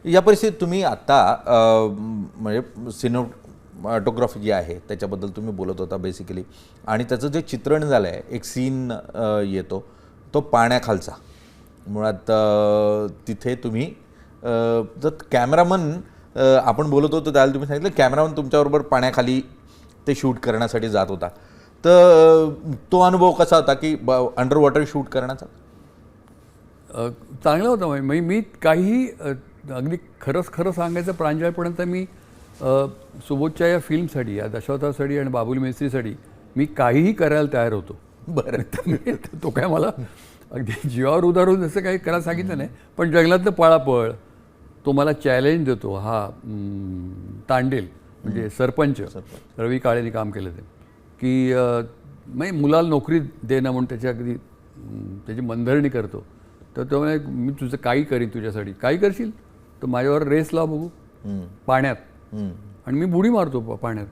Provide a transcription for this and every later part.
या परिस्थितीत तुम्ही आता म्हणजे सिनेमॅटोग्राफी जी आहे त्याच्याबद्दल तुम्ही बोलत होता बेसिकली, आणि त्याचं जे चित्रण झालं आहे, एक सीन येतो तो पाण्याखालचा. मुळात तिथे तुम्ही जर कॅमेरामन आपण बोलत होतो त्याला तुम्ही सांगितलं कॅमेरामन तुमच्याबरोबर पाण्याखाली ते शूट करण्यासाठी जात होता, तर तो अनुभव कसा होता की अंडर वॉटर शूट करण्याचा? चांगला होता. म्हणजे मी काहीही अगदी खरं सांगायचं प्रांजळपर्यंत मी सुबोधच्या या फिल्मसाठी, या दशावतारसाठी आणि बाबुल मेस्त्रीसाठी मी काहीही करायला तयार होतो. बरं, तो काय मला अगदी जीवावर उदारून जसं काही करायला सांगितलं नाही, पण जंगलातलं पळापळ तो मला चॅलेंज देतो. हा तांडेल म्हणजे सरपंच रवी काळेने काम केलं ते, की म्हणजे मुलाला नोकरी देणं म्हणून त्याची मनधरणी करतो. तर तो म्हणे मी तुझं काही करीन तुझ्यासाठी. काही करशील तर माझ्यावर रेस लाव बघू पाण्यात, आणि मी बुडी मारतो पाण्यात.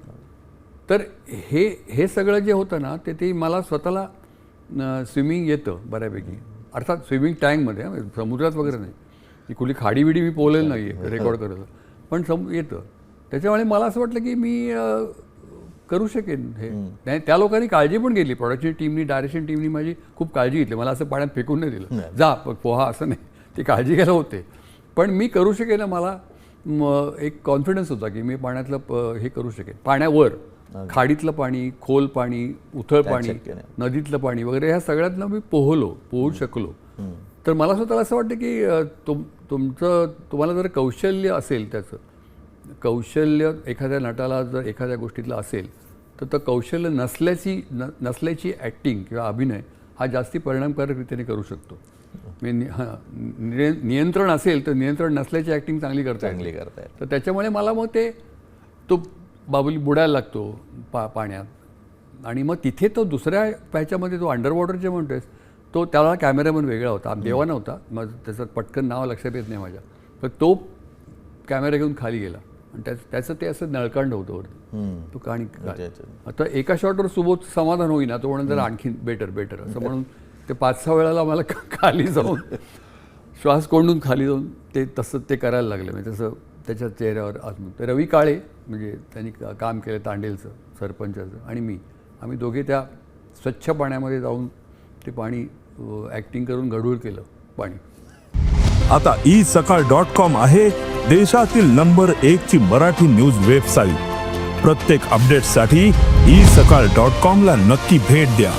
तर हे सगळं जे होतं ना ते मला स्वतःला स्विमिंग येतं बऱ्यापैकी, अर्थात स्विमिंग टँकमध्ये, समुद्रात वगैरे नाही. की कुठली खाडीबिडी मी पोलेल नाही आहे रेकॉर्ड करत, पण येतं. त्याच्यामुळे मला असं वाटलं की मी करू शकेन हे. नाही, त्या लोकांनी काळजी पण घेतली, प्रोडक्शन टीमनी, डायरेक्शन टीमनी माझी खूप काळजी घेतली. मला असं पाण्यात फेकून नाही दिलं, जा पोहा असं नाही, ती काळजी घ्यायला होते. पण मी करू शकेन, मला एक कॉन्फिडन्स होता की मी पाण्यातलं हे करू शकेन. पाण्यावर खाडीतलं पाणी, खोल पाणी, उथळ पाणी, नदीतलं पाणी वगैरे ह्या सगळ्यातनं मी पोहू शकलो. तर मला स्वतःला असं वाटतं की तुम्हाला जर कौशल्य असेल, त्याचं कौशल्य एखाद्या नटाला जर एखाद्या गोष्टीतलं असेल तर कौशल्य नसल्याची ॲक्टिंग किंवा अभिनय हा जास्ती परिणामकारक रीतीने करू शकतो. नियंत्रण असेल तर नियंत्रण नसल्याची ॲक्टिंग चांगली करता येते. तर त्याच्यामुळे मला मग तो बाबुली बुडायला लागतो पाण्यात, आणि मग तिथे तो दुसऱ्या पॅच्यामध्ये तो अंडर वॉटर जे म्हणतोयस तो त्याला कॅमेरामन वेगळा होता, देवा नव्हता. मग त्याचं पटकन नाव लक्षात येत नाही माझ्या, तर तो कॅमेरा घेऊन खाली गेला आणि त्याचं ते असं नळकांड होतं वरती. तो कहाणी आता एका शॉटवर सुबोध समाधान होईना, तो म्हणून जरा आणखीन बेटर असं म्हणून ते 5-6 वेळाला मला खाली जाऊन श्वास कोंडून खाली जाऊन तसं ते करायला लागलं. म्हणजे तसं त्याच्या चेहऱ्यावर तर रवी काळे म्हणजे त्यांनी काम केलं तांडेलचं, सरपंचाचं, आणि आम्ही दोघे त्या स्वच्छ पाण्यामध्ये जाऊन ते पाणी ॲक्टिंग करून गढूळ केलं पाणी. आता isakal.com आहे देशातील नंबर 1 ची मराठी न्यूज वेबसाईट. प्रत्येक अपडेटसाठी isakal.com ला नक्की भेट द्या.